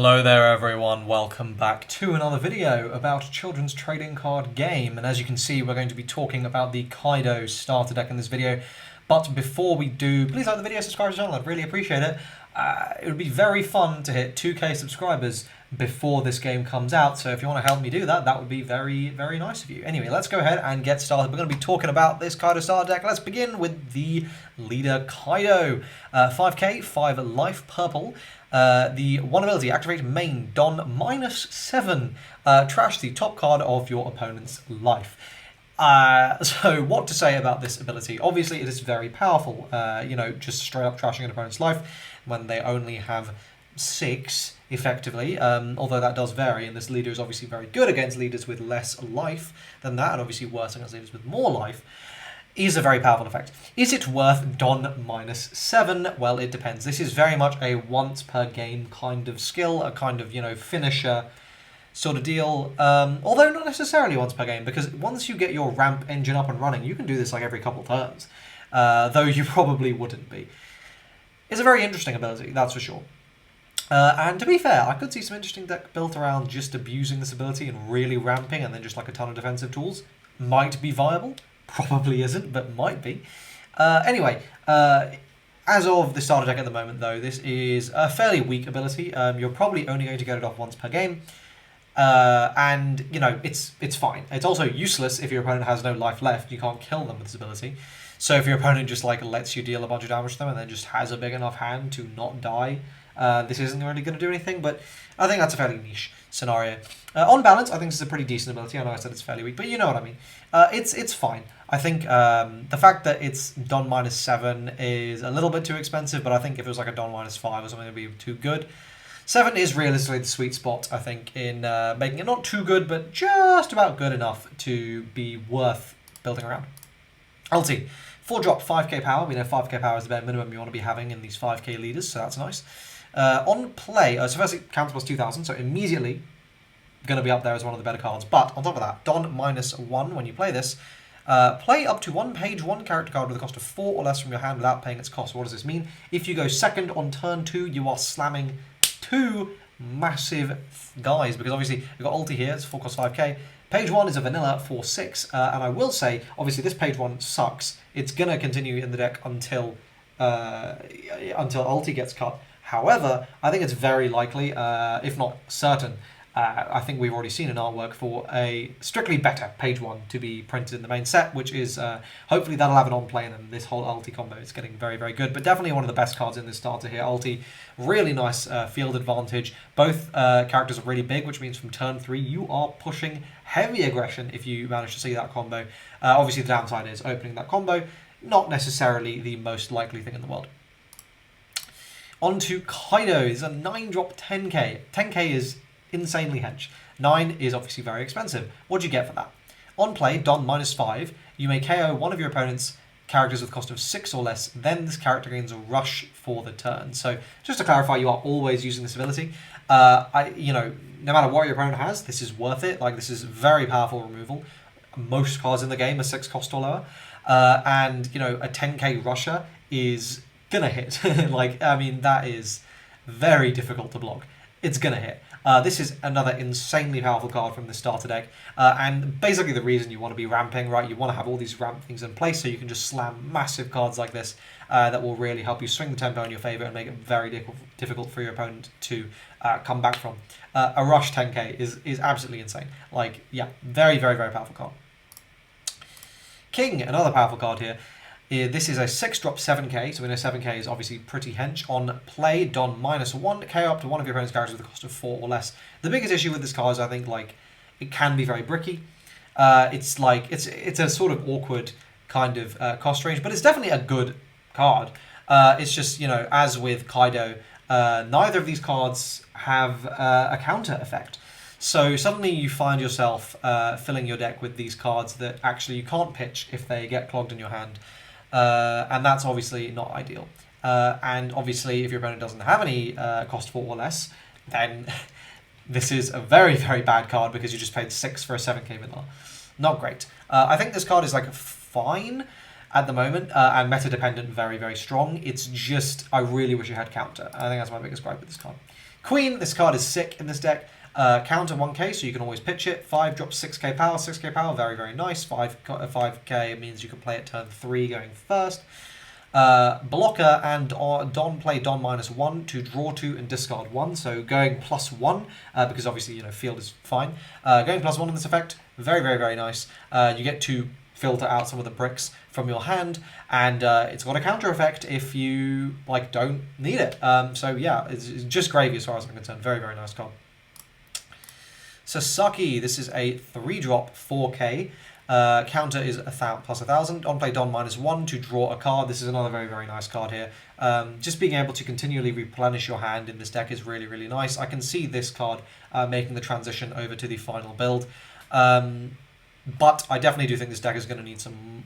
Hello there everyone, welcome back to another video about a children's trading card game, and as you can see we're going to be talking about the Kaido starter deck in this video. But before we do, please like the video, subscribe to the channel, I'd really appreciate it. It would be very fun to hit 2k subscribers before this game comes out, so if you want to help me do that, that would be very, very nice of you. Anyway, let's go ahead and get started. We're going to be talking about this Kaido starter deck. Let's begin with the leader Kaido. 5k, 5 life purple. The one ability, activate main, don -7. Trash the top card of your opponent's life. So what to say about this ability? Obviously it is very powerful, just straight up trashing an opponent's life when they only have 6, effectively, although that does vary, and this leader is obviously very good against leaders with less life than that, and obviously worse against leaders with more life, is a very powerful effect. Is it worth don -7? Well, it depends. This is very much a once per game kind of skill, a kind of, finisher sort of deal, although not necessarily once per game, because once you get your ramp engine up and running, you can do this like every couple turns, though you probably wouldn't be. It's a very interesting ability, that's for sure. And to be fair, I could see some interesting deck built around just abusing this ability and really ramping, and then just like a ton of defensive tools. Might be viable, probably isn't, but might be. Anyway, as of the starter deck at the moment though, this is a fairly weak ability. You're probably only going to get it off once per game. And, it's fine. It's also useless if your opponent has no life left. You can't kill them with this ability. So if your opponent just lets you deal a bunch of damage to them and then just has a big enough hand to not die, this isn't really going to do anything, but I think that's a fairly niche scenario. On balance, I think this is a pretty decent ability. I know I said it's fairly weak, but you know what I mean. It's fine. I think the fact that it's don -7 is a little bit too expensive, but I think if it was like a don -5 or something, it would be too good. 7 is realistically the sweet spot, I think, in making it not too good, but just about good enough to be worth building around. Ulti. 4-drop, 5k power. We know 5k power is the bare minimum you want to be having in these 5k leaders, so that's nice. On play, so first it counts plus 2,000, so immediately going to be up there as one of the better cards. But on top of that, don -1 when you play this. Play up to one page 1 character card with a cost of 4 or less from your hand without paying its cost. What does this mean? If you go second on turn 2, you are slamming 2 massive guys, because obviously we've got Ulti here, it's 4 cost 5k. Page 1 is a vanilla for 6, and I will say, obviously this page 1 sucks. It's going to continue in the deck until Ulti gets cut. However, I think it's very likely, if not certain, I think we've already seen an artwork for a strictly better page 1 to be printed in the main set, which is, hopefully that'll have an on-play, and this whole Ulti combo is getting very, very good. But definitely one of the best cards in this starter here. Ulti, really nice field advantage. Both characters are really big, which means from turn 3 you are pushing heavy aggression if you manage to see that combo. Obviously the downside is opening that combo, not necessarily the most likely thing in the world. On to Kaido. It's a 9-drop 10k. 10k is insanely hench. 9 is obviously very expensive. What do you get for that? On play, don -5. You may KO one of your opponent's characters with cost of 6 or less. Then this character gains a rush for the turn. So just to clarify, you are always using this ability. No matter what your opponent has, this is worth it. This is very powerful removal. Most cards in the game are 6 cost or lower. And a 10k rusher is gonna hit. That is very difficult to block. It's gonna hit. This is another insanely powerful card from the starter deck, and basically the reason you want to be ramping, right? You want to have all these ramp things in place so you can just slam massive cards like this that will really help you swing the tempo in your favor and make it very difficult for your opponent to come back from. A rush 10k is absolutely insane. Very, very, very powerful card. King, another powerful card here. This is a 6-drop 7k, so we know 7k is obviously pretty hench. On play, don -1, KO up to one of your opponent's characters with a cost of 4 or less. The biggest issue with this card is I think it can be very bricky. It's a sort of awkward kind of cost range, but it's definitely a good card. It's just, as with Kaido, neither of these cards have a counter effect. So suddenly you find yourself filling your deck with these cards that actually you can't pitch if they get clogged in your hand. And that's obviously not ideal. And obviously if your opponent doesn't have any cost 4 or less, then this is a very, very bad card because you just paid 6 for a 7k vanilla. Not great. I think this card is fine at the moment, and meta dependent, very, very strong. It's just, I really wish it had counter. I think that's my biggest gripe with this card. Queen, this card is sick in this deck. Counter 1k, so you can always pitch it. 5 drops 6k power, 6k power, very, very nice. 5k means you can play it turn 3 going first. Blocker and Don play Don -1 to draw 2 and discard 1, so going +1, because obviously, you know, field is fine. Going +1 in this effect, very, very, very nice. You get to filter out some of the bricks from your hand, and it's got a counter effect if you, like, don't need it. So yeah, it's just gravy as far as I'm concerned. Very, very nice card. So Sucky, this is a 3-drop 4k. Counter is +1000. On play Don -1 to draw a card. This is another very, very nice card here. Just being able to continually replenish your hand in this deck is really, really nice. I can see this card making the transition over to the final build. But I definitely do think this deck is going to need some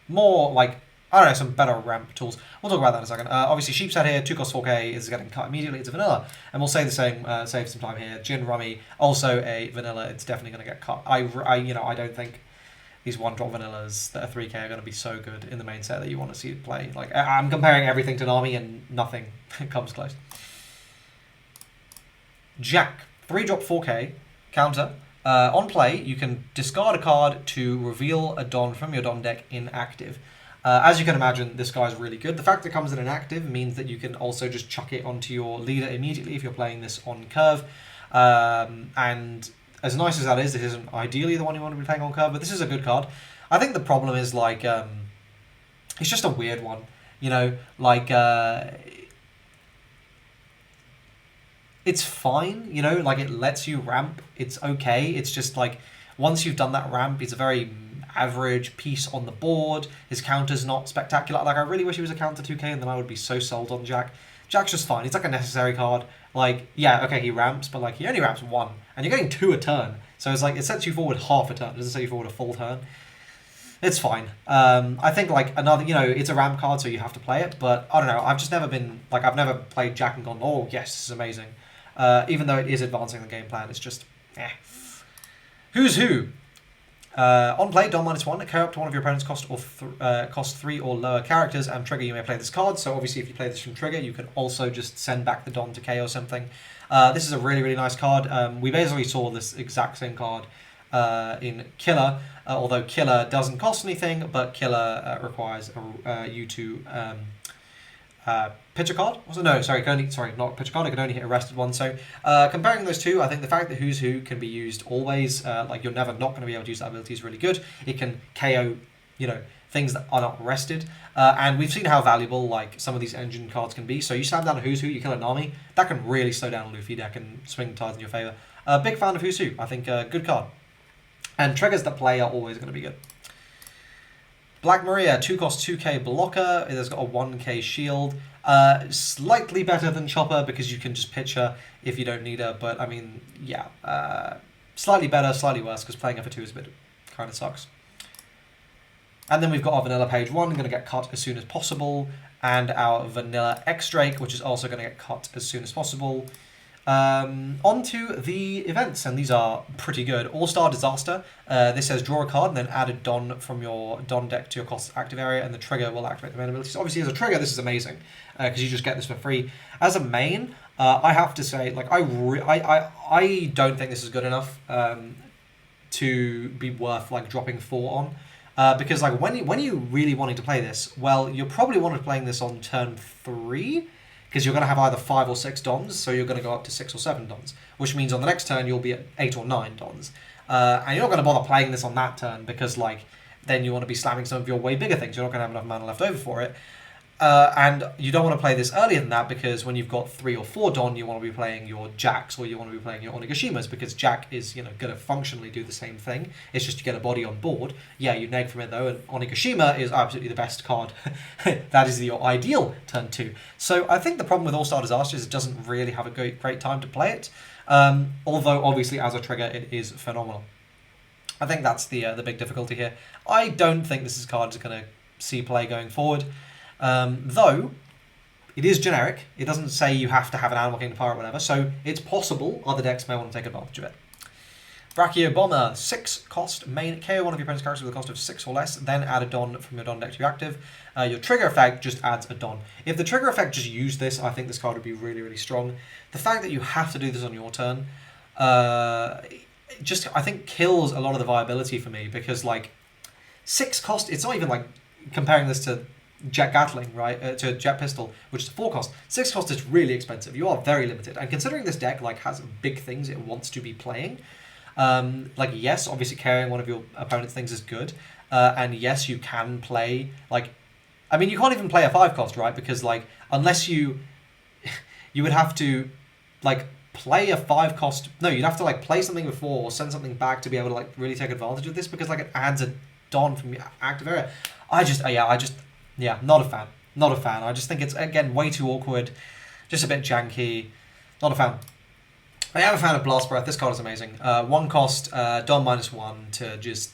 more, like, I don't know, some better ramp tools. We'll talk about that in a second. Obviously, Sheep's Head here, 2 cost 4k, is getting cut immediately. It's a vanilla. And we'll say the same, save some time here. Gin Rummy, also a vanilla. It's definitely going to get cut. I don't think these 1-drop vanillas that are 3k are going to be so good in the main set that you want to see it play. Like, I'm comparing everything to Nami and nothing comes close. Jack, 3-drop 4k, counter. On play, you can discard a card to reveal a Don from your Don deck inactive. As you can imagine, this guy's really good. The fact that it comes in inactive means that you can also just chuck it onto your leader immediately if you're playing this on curve. And as nice as that is, it isn't ideally the one you want to be playing on curve, but this is a good card. I think the problem is, like, it's just a weird one. You know, like, it's fine, you know, like, it lets you ramp. It's okay. It's just, like, once you've done that ramp, it's a very average piece on the board. His counter's not spectacular. Like, I really wish he was a counter 2k, and then I would be so sold on Jack. Jack's just fine. He's like a necessary card. Like, yeah, okay, he ramps, but, like, he only ramps 1, and you're getting 2 a turn. So it's like, it sets you forward half a turn. It doesn't set you forward a full turn. It's fine. I think, like, another, you know, it's a ramp card, so you have to play it, but I don't know. I've just never been, like, I've never played Jack and gone, oh, yes, this is amazing. Even though it is advancing the game plan, it's just, eh. Who's who? On play, Don -1, carry up to one of your opponent's cost 3 or lower characters, and trigger, you may play this card. So obviously if you play this from trigger, you can also just send back the Don to K or something. This is a really, really nice card. We basically saw this exact same card in Killer, although Killer doesn't cost anything, but Killer requires you to pitch a card. No, sorry, not pitch a card. It can only hit arrested one. So comparing those two, I think the fact that Who's Who can be used always, like, you're never not going to be able to use that ability, is really good. It can KO, you know, things that are not arrested. And we've seen how valuable, like, some of these engine cards can be. So you slam down a Who's Who, you kill a Nami, that can really slow down a Luffy deck and swing tides in your favor. Big fan of Who's Who. I think good card. And triggers that play are always going to be good. Black Maria, 2 cost 2k blocker. It has got a 1k shield. Slightly better than Chopper because you can just pitch her if you don't need her. But I mean, yeah, slightly better, slightly worse because playing her for 2 is a bit kind of sucks. And then we've got our vanilla page 1, going to get cut as soon as possible, and our vanilla X Drake, which is also going to get cut as soon as possible. On to the events, and these are pretty good. All-Star Disaster. This says draw a card and then add a Don from your Don deck to your cost active area, and the trigger will activate the main abilities. Obviously, as a trigger, this is amazing because you just get this for free. As a main, I have to say, like, I don't think this is good enough to be worth, like, dropping 4 on. Because, like, when you really wanting to play this, well, you're probably wanting to playing this on turn 3. Because you're going to have either 5 or 6 Dons, so you're going to go up to 6 or 7 Dons, which means on the next turn you'll be at 8 or 9 Dons. And you're not going to bother playing this on that turn because, like, then you want to be slamming some of your way bigger things. You're not going to have enough mana left over for it. And you don't want to play this earlier than that because when you've got 3 or 4 Don, you want to be playing your Jacks or you want to be playing your Onigashimas because Jack is, you know, going to functionally do the same thing. It's just you get a body on board. Yeah, you neg from it though, and Onigashima is absolutely the best card. That is your ideal turn 2. So I think the problem with All-Star Disaster is it doesn't really have a great time to play it. Although obviously as a trigger it is phenomenal. I think that's the big difficulty here. I don't think this card is going to see play going forward. Though, it is generic. It doesn't say you have to have an Animal Kingdom Pirate or whatever, so it's possible other decks may want to take advantage of it. Brachio Bomber, 6 cost main, KO one of your opponent's characters with a cost of 6 or less, then add a Don from your Don deck to your active. Your trigger effect just adds a Don. If the trigger effect just used this, I think this card would be really, really strong. The fact that you have to do this on your turn, just, I think, kills a lot of the viability for me, because, like, 6 cost, it's not even, like, comparing this to Jet Gatling, right, to Jet Pistol, which is 4 cost. 6 cost is really expensive. You are very limited. And considering this deck, like, has big things it wants to be playing, like, yes, obviously carrying one of your opponent's things is good. And yes, you can play, like, I mean, you can't even play a 5 cost, right? Because, like, unless you would have to, like, play a 5 cost. No, you'd have to, like, play something before or send something back to be able to, like, really take advantage of this, because, like, it adds a Don from your active area. Yeah, not a fan. Not a fan. I just think it's, again, way too awkward. Just a bit janky. Not a fan. I am a fan of Blast Breath. This card is amazing. 1 cost, Don -1 to just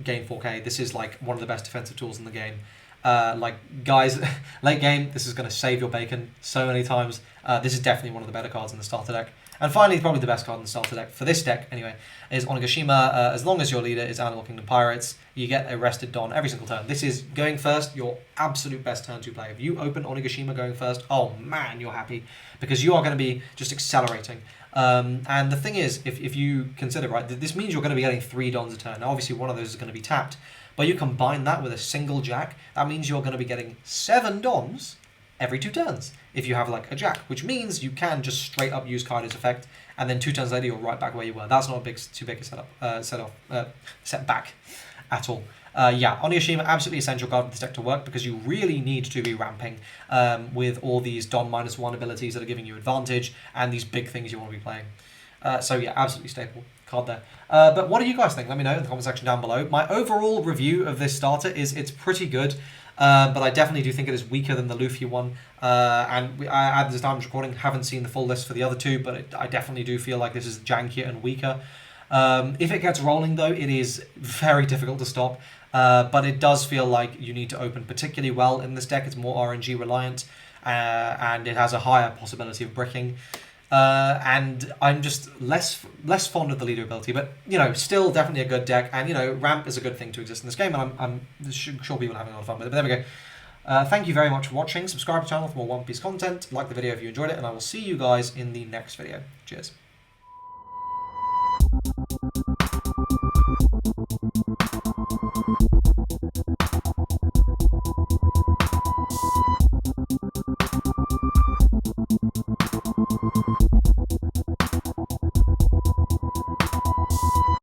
gain 4k. This is, like, one of the best defensive tools in the game. Like, guys, late game, this is going to save your bacon so many times. This is definitely one of the better cards in the starter deck. And finally, probably the best card in the starter deck, for this deck anyway, is Onigashima. As long as your leader is Animal Kingdom Pirates, you get a rested Don every single turn. This is, going first, your absolute best turn to play. If you open Onigashima going first, oh man, you're happy, because you are going to be just accelerating. And the thing is, if you consider, right, this means you're going to be getting 3 Dons a turn. Now, obviously, one of those is going to be tapped, but you combine that with a single Jack, that means you're going to be getting 7 Dons every 2 turns if you have, like, a Jack, which means you can just straight up use Kaido's effect, and then 2 turns later you're right back where you were. That's not too big a setback at all. Yeah, Onigashima, absolutely essential card for this deck to work, because you really need to be ramping with all these Don -1 abilities that are giving you advantage, and these big things you want to be playing. So yeah, absolutely staple card there. But what do you guys think? Let me know in the comment section down below. My overall review of this starter is it's pretty good, but I definitely do think it is weaker than the Luffy one. And I, at this time of recording, haven't seen the full list for the other two, but I definitely do feel like this is jankier and weaker. If it gets rolling, though, it is very difficult to stop. But it does feel like you need to open particularly well in this deck. It's more RNG reliant, and it has a higher possibility of bricking. And I'm just less fond of the leader ability, but, you know, still definitely a good deck. And, you know, ramp is a good thing to exist in this game, and I'm sure people are having a lot of fun with it. But there we go. Thank you very much for watching. Subscribe to the channel for more One Piece content. Like the video if you enjoyed it, and I will see you guys in the next video. Cheers.